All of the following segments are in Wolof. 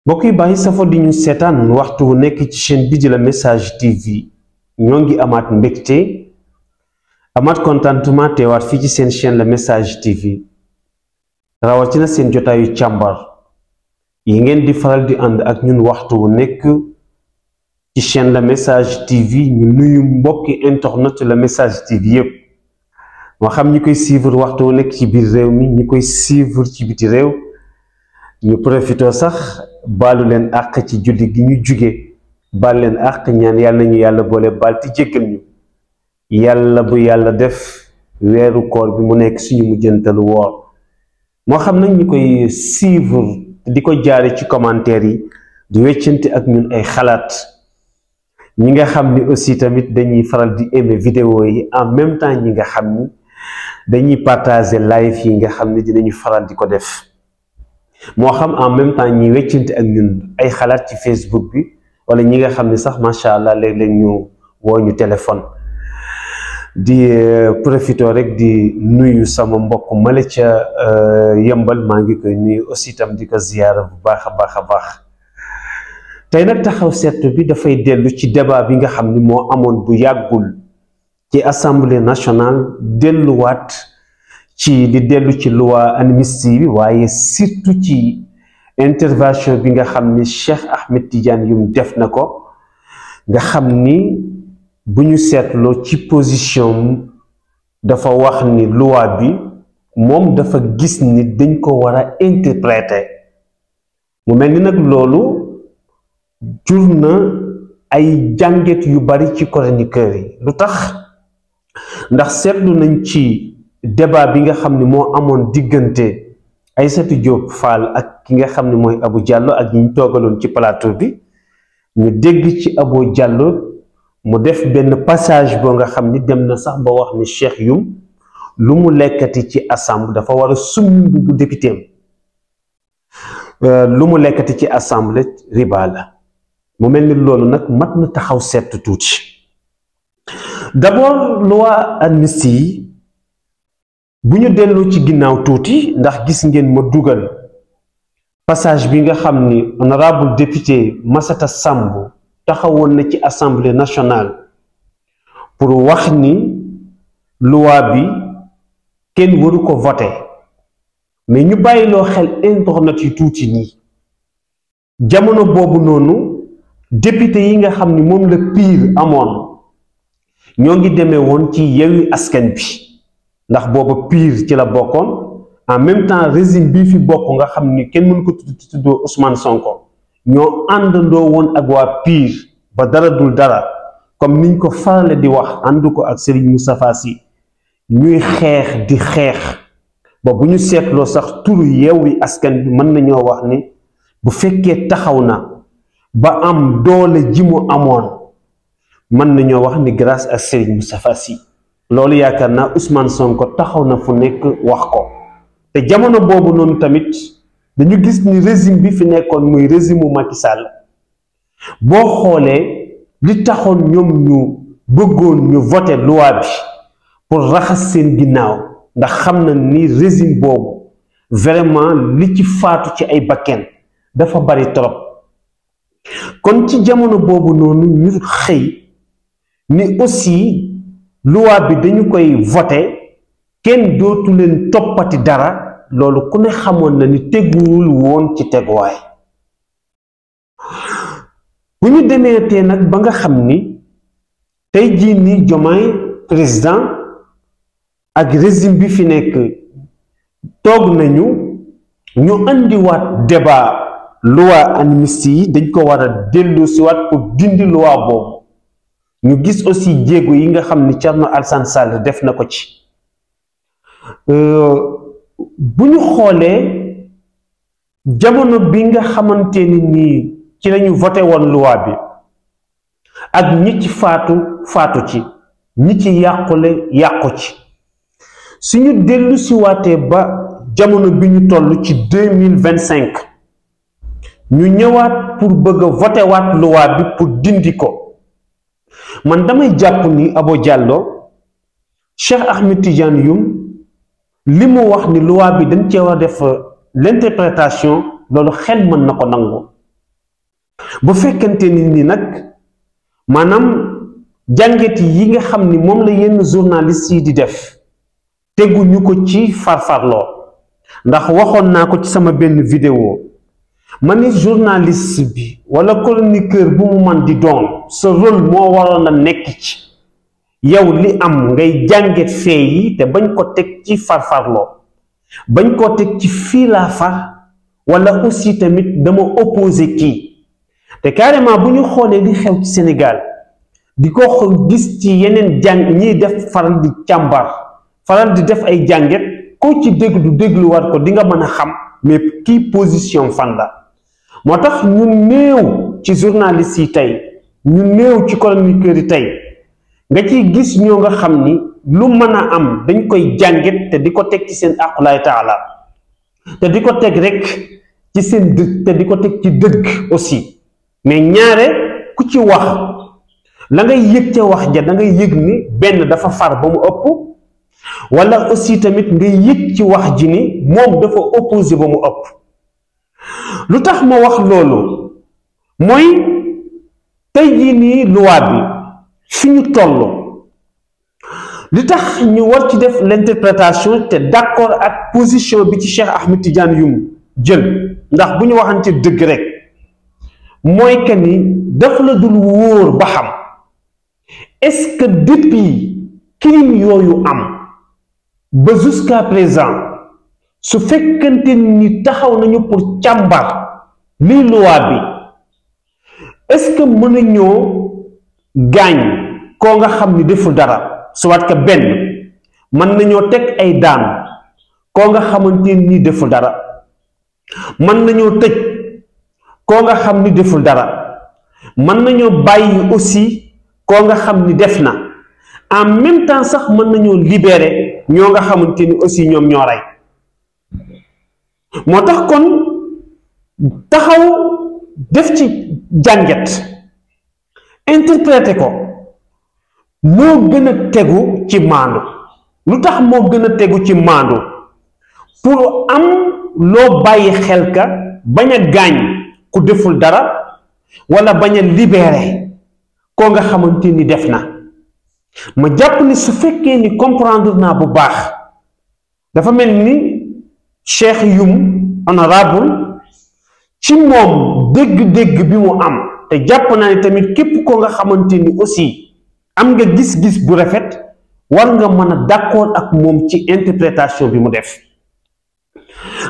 mbokk yi bàyyi safo di ñu seetaan waxtu wu nekk ci chaîne bi di La Message TV ñoo ngi amaat mbégte amaat contentement teewaat fii ci seen chaîne La Message TV rawatina seen jotaayu càmbar yi ngeen di faral di ànd ak ñun waxtu wu nekk ci chaîne La Message TV ñu nuyu mbokki internet La Message TV yépp moo xam ñi koy suivre waxtu wu nekk ci biir réew mi ñi koy suivre ci biti réew ñu profité sax baalu leen àq ci julli gi ñu jóge baal leen àq ñaan yàlla nañu yàlla boole baal ti jéggal ñu yàlla bu yàlla def weeru koor bi mu nekk suñu mujjantalu woor moo xam nag ñu koy suivre di ko jaare ci commentaire yi di weccante ak ñun ay xalaat ñi nga xam ni aussi tamit dañuy faral di aimer vidéo yi en même temps ñi nga xam ni dañuy partager live yi nga xam ni dinañu faral di ko def moo xam en même temps ñi weccante ak ñun ay xalaat ci Facebook bi wala ñi nga xam ni sax macha allah léeg-léeg ñu woo ñu téléphone di profito rek di nuyu sama mbokk mala ca yëmbal maa ngi koy nuyu aussi tam di ko ziyaara bu baax a baax tey nag taxaw seetlu bi dafay dellu ci débat bi nga xam ni moo amoon bu yàggul ci assemblée nationale delluwaat ci di dellu ci loi amnistie bi waaye surtout ci intervention bi nga xam ni Cheikh Ahmed Tidiane Youm def na ko nga xam ni bu ñu seetloo ci position dafa wax ni loi bi moom dafa gis ni dañ ko war a interpréter mu mel ni nag loolu jur na ay jànget yu bari ci chroniqueurs yi lu tax ndax seetlu nañ ci débat bi nga xam ni moo amoon diggante Aïssatou Diop Fall ak ki nga xam ni mooy Abou Diallo ak ñi ñu toogaloon ci plateau bi ñu dégg ci Abou Diallo mu def benn passage boo nga xam ni dem na sax ba wax ni Cheikh Youm lu mu lekkati ci assemblée dafa war a summi bu député lu mu lekkati ci assemblée riba la mu mel ni loolu nag mat na taxaw seet tuuti d'abord loi amnistie bu ñu delloo ci ginnaaw tuuti ndax gis ngeen ma dugal passage bi nga xam ni honorable député Massata Samb taxawoon na ci assemblée nationale pour wax ni loi bi kenn waru ko voter mais ñu bàyyiloo xel internet yi tuuti nii jamono boobu noonu député yi nga xam ni moom la PUR amoon ñoo ngi demee woon ci Yewwi Askan Wi ndax booba PUR ci la bokkoon en même temps régime bii fi bokk nga xam ni kenn mën ko tuddoo Ousmane Sonko ñoo àndandoo woon ak waa PUR ba dara dul dara comme niñ ko farale di wax ànd ko ak Serigne Moustapha Sy ñuy xeex di xeex ba bu ñu seetloo sax turu Yewwi Askan Wi mën nañoo wax ni bu fekkee taxaw na ba am doole ji mu amoon mën nañoo wax ni grâce à Serigne Moustapha Sy loolu yaakaar naa Ousmane Sonko taxaw na fu nekk wax ko te jamono boobu noonu tamit dañu gis ni régime bi fi nekkoon muy régime mu Macky Sall boo xoolee li taxoon ñoom ñu bëggoon ñu voter loi bi pour raxas seen ginnaaw ndax xam na ni régime boobu vraiment li ci faatu ci ay bakken dafa bari trop kon ci jamono boobu noonu ñu xëy ni aussi loi bi dañu koy voter kenn dootu leen toppati dara loolu ku ne xamoon na ni teguwul woon ci teguwaay bu ñu demee tee nag ba nga xam ni tey jii ni Diomaye président ak régime bi fi nekk toog nañu ñu andiwaat débat loi amnistie yi dañ ko war a delloosiwaat pour dindi loi boobu ñu gis aussi jéego yi nga xam ni Thierno Alassane Sall def na ko ci bu ñu xoolee jamono bi nga xamante ni nii ci lañu voté woon loi bi ak ñi ci faatu ci ñi ci yàqule yàqu ci suñu dellu si waatee ba jamono bi ñu toll ci 2025 ñu ñëwaat pour bëgg a voté waat loi bi pour dindi ko man damay jàpp ni Abou Diallo Cheikh Ahmed Tidiane Youm li mu wax ni loi bi dañ cee war a def l'interprétation loolu xel mën na ko nangu bu fekkente ni nag maanaam jàngat yi nga xam ni moom la yenn journalistes yi di def teguñu ko ci farfarloo ndax waxoon naa ko ci sama benn vidéo ma ni journaliste bi wala chroniqueur bu mu man di doon sa rôle moo waroon a nekk ci yow li am ngay jàngat fee yi te bañ ko teg ci farfarloo bañ ko teg ci fii laa far wala aussi tamit dama opposé kii te carrément bu ñu xoolee li xew ci Sénégal di ko gis ci yeneen jàng ñiy def faral di càmbar faral di def ay jàngat koo ci dégluwaat ko di nga mën a xam mais kii position fan la moo tax ñu néew ci journalistes yi tey ñu néew ci chroniqueurs yi tey nga ciy gis ñoo nga xam ni lu mën a am dañ koy jàngat te di ko teg ci seen aqulaay taala te di ko teg rek ci seen dëgg te di ko teg ci dëgg aussi mais ñaare ku ci wax la ngay yëg ca wax ja da ngay yëg ni benn dafa far ba mu ëpp wala aussi tamit ngay yëg ci wax ji ni moom dafa opposé ba mu ëpp lu tax ma wax loolu mooy tey jii nii loi bi fi ñu toll li tax ñu war ci def l'interprétation te d'accord ak position bi ci Cheikh Ahmed Tidiane Youm jël ndax bu ñu waxante dëgg rek mooy que ni daf la dul wóor ba xam est-ce que depuis crime yooyu am ba jusqu'à présent su fekkante ni taxaw nañu pour càmbar lii loi bi est-ce que mën nañoo gaañ koo nga xam ni deful dara soit que benn mën nañoo teg ay daan koo nga xamante ni deful dara mën nañoo tëj koo nga xam ni deful dara mën nañoo bàyyi aussi koo nga xam ni def na en même temps sax mën nañoo libérer ñoo nga xamante ni aussi ñoom ñoo rey moo tax kon taxaw def ci jàngat interpréter ko moo gën a tegu ci maandu lu tax moo gën a tegu ci maandu pour am loo bàyyi xel ka bañ a gaañ ku deful dara wala bañ a libérer koo nga xamante ni def na ma jàpp ni su fekkee ni comprendre naa bu baax dafa mel ni Cheikh Youm honorable ci moom dégg-dégg bi mu am te jàpp naa ni tamit képp koo nga xamante ni aussi am nga gis-gis bu rafet war nga mën a d'accord ak moom ci interprétation bi mu def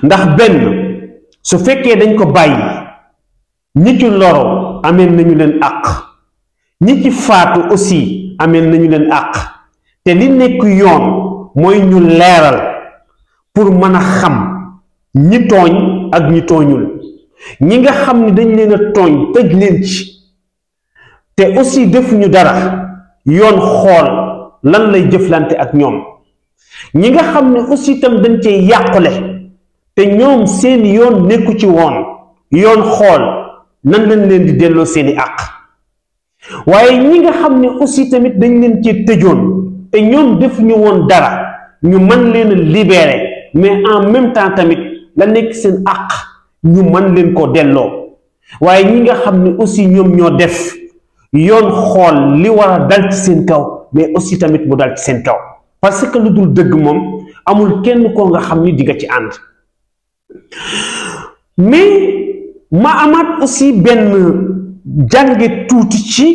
ndax benn su fekkee dañ ko bàyyi ñi ci loro ameel nañu leen àq ñi ci faatu aussi ameel nañu leen àq te li nekk yoon mooy ñu leeral pour mën a xam ñi tooñ ak ñi tooñul ñi nga xam ni dañ leen a tooñ tëj leen ci te aussi defuñu dara yoon xool lan lay jëflante ak ñoom ñi nga xam ne aussi tam dañ cee yàqule te ñoom seeni yoon nekku ci woon yoon xool nan lañ leen di delloo seeni àq waaye ñi nga xam ne aussi tamit dañ leen cee tëjoon te ñoom defuñu woon dara ñu mën leen a libérer mais en même temps tamit la nekk seen àq ñu mën leen ko delloo waaye ñi nga xam ne aussi ñoom ñoo def yoon xool li war a dal ci seen kaw mais aussi tamit mu dal ci seen kaw parce que lu dul dëgg moom amul kenn koo nga xam ni di nga ci ànd mais ma amaat aussi benn jànge tuuti ci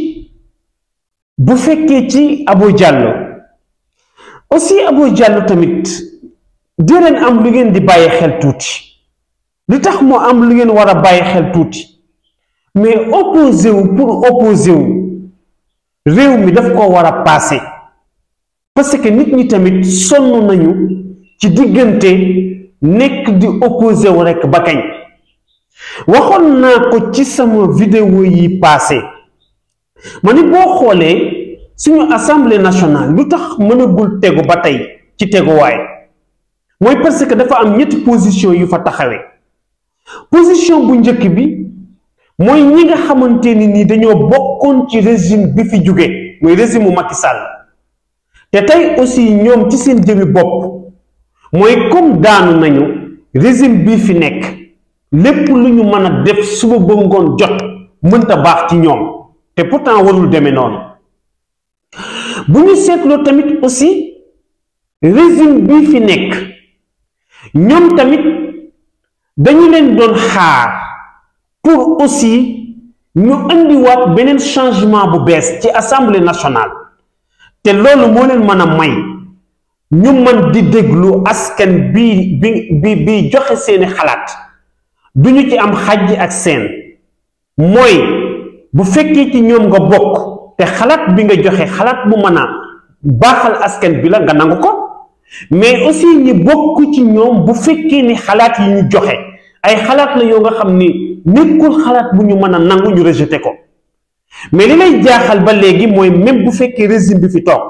bu fekkee ci Abo Diallo aussi Abo Diallo tamit di leen am lu ngeen di bàyyi xel tuuti li tax moo am lu ngeen war a bàyyi xel tuuti mais opposé wu pour opposé wu réew mi daf ko war a passé parce que nit ñi tamit sonn nañu ci diggante nekk di opposé wu rekk ba kañ waxoon naa ko ci sama vidéo yi passé ma ni boo xoolee suñu assemblée nationale lu tax mënagul tegu ba tey ci teguwaay mooy parce que dafa am ñetti position yu fa taxawee position bu njëkk bi mooy ñi nga xamante ni nii dañoo bokkoon ci régime bi fi jóge muy régime mu Macky Sall te tey aussi ñoom ci seen jëmi bopp mooy comme daanu nañu régime bii fi nekk lépp lu ñu mën a def suba ba ngoon jot mënta baax ci ñoom te pourtant warul demee noonu. bu ñu seetloo tamit aussi régime bii fi nekk ñoom tamit dañu leen doon xaar pour aussi ñu indiwaat beneen changement bu bees ci assemblée nationale te loolu moo leen mën a may ñu mën di déglu askan bi joxe seeni xalaat duñu ci am xàjj ak seen. mooy bu fekkee ci ñoom nga bokk te xalaat bi nga joxe xalaat bu mën a baaxal askan bi la nga nangu ko mais aussi ñi bokk ci ñoom bu fekkee ni xalaat yi ñu joxe ay xalaat la yoo nga xam ni nekkul xalaat bu ñu mën a nangu ñu rejeté ko. mais li lay jaaxal ba léegi mooy même bu fekkee régime bi fi toog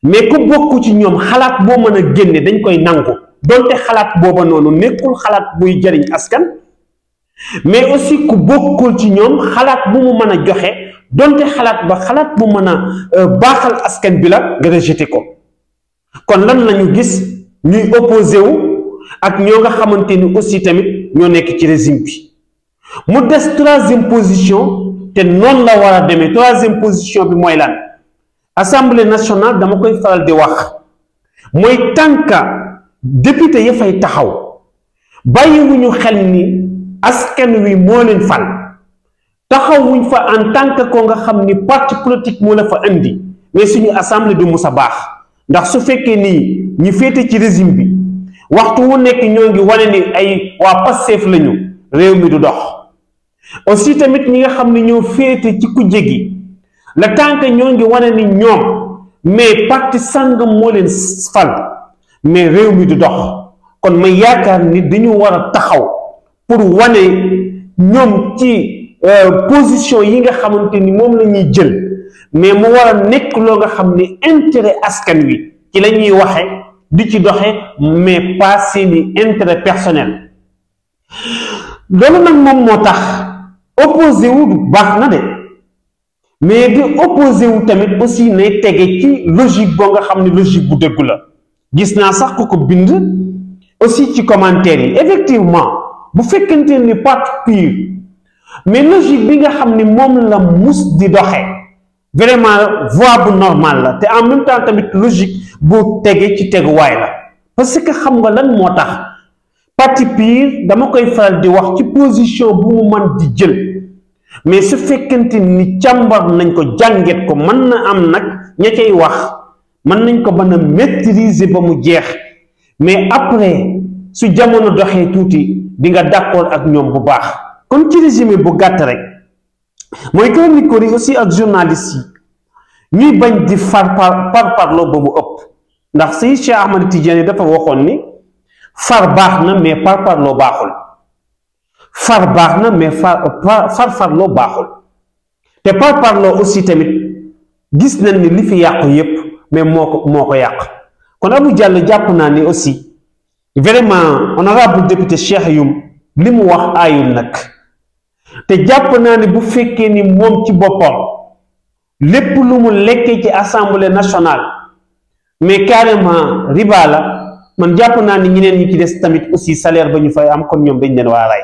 mais ku bokk ci ñoom xalaat boo mën a génne dañ koy nangu donte xalaat booba noonu nekkul xalaat buy jariñ askan. mais aussi ku bokkul ci ñoom xalaat bu mu mën a joxe donte xalaat ba xalaat bu mën a baaxal askan bi la nga rejeté ko. kon lan lañu gis ñuy opposé wu ak ñoo nga xamante ni aussi tamit ñoo nekk ci régime bi. mu des troisième position te noonu la war a demee. troisième position bi mooy lan assemblée nationale dama koy faral di wax mooy tànka député ya fay taxaw bàyyiwuñu xel ni askan wi moo leen fal taxawuñ fa en tant que ko nga xam ni parti politique moo la fa indi mais suñu assemblée du mus a baax ndax su fekkee nii ñi féete ci régime bi waxtu wu nekk ñoo ngi wane ni ay waa Pastef lañu réew mi du dox. aussi tamit ñi nga xam ne ñoo féete ci kujje gi le temps que ñoo ngi wane ni ñoom mais parti sàngam moo leen fal mais réew mi du dox. kon may yaakaar ni dañu war a taxaw pour wane ñoom ci position yi nga xamante ni moom la ñuy jël mais mu war a nekk loo nga xam ni intérêt askan wi ci la ñuy waxe di ci doxe mais pas seeni intérêt personnel. loolu nag moom moo tax opposé wu baax na de mais di opposé wu tamit aussi nay tege ci logique boo nga xam ne logique bu dëggu la. gis naa sax ku ko bind aussi ci commentaire yi effectivement bu fekkente ni parti pur mais logique bi nga xam ni moom la mus di doxe vraiment voie bu normal la te en même temps tamit logique bu tege ci teguwaay la. parce que xam nga lan moo tax parti pur dama koy faral di wax ci position bu mu mën di jël mais su fekkente ni càmbar nañ ko jànget ko mën na am nag ña cay wax mën nañ ko mën a maîtriser ba mu jeex mais après su jamono doxee tuuti di nga d'accord ak ñoom bu baax. kon ci résumé bu gàtt rek mooy chroniqueurs yi aussi ak journalistes yi ñuy bañ di parparloo ba mu ëpp ndax si Cheikh Ahmed Tidiane dafa waxoon ni far baax na mais parparloo baaxul. far baax na mais farfarloo baaxul te parparloo aussi tamit gis nañ ni li fi yàqu yépp mais moo ko yàq. kon Abou Diallo jàpp naa ni aussi vraiment honorable député Cheikh Youm li mu wax aayul nag te jàpp naa ni bu fekkee ni moom ci boppam lépp lu mu lekkee ci assemblée nationale mais carrément riba la man jàpp naa ni ñeneen ñi ci des tamit aussi salaire ba ñu fay am kon ñoom dañ leen waa ray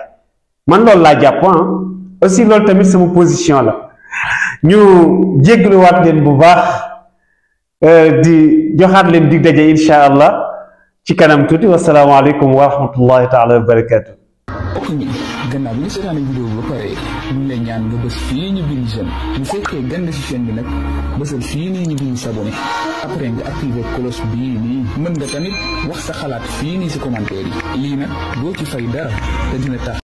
man loolu laa jàpp aussi loolu tamit sama position la. ñu jégaluwaat leen bu baax di joxaat leen dig daje incha allah ci kanam tuuti wasalaamaaleykum wa rahmatullahi taala wa barakatu. ok gannaaw bi nga seetaane vidéo bi ba pare ñu ngi lay ñaan nga bës fii ñu bind j'aime bu fekkee gën ci chaîne bi nag bësal fii nii ñu bind s'abonné après nga activer cloche bii nii mën nga tamit wax sa xalaat fii nii si commentaire yi lii nag doo ci fay dara te dina tax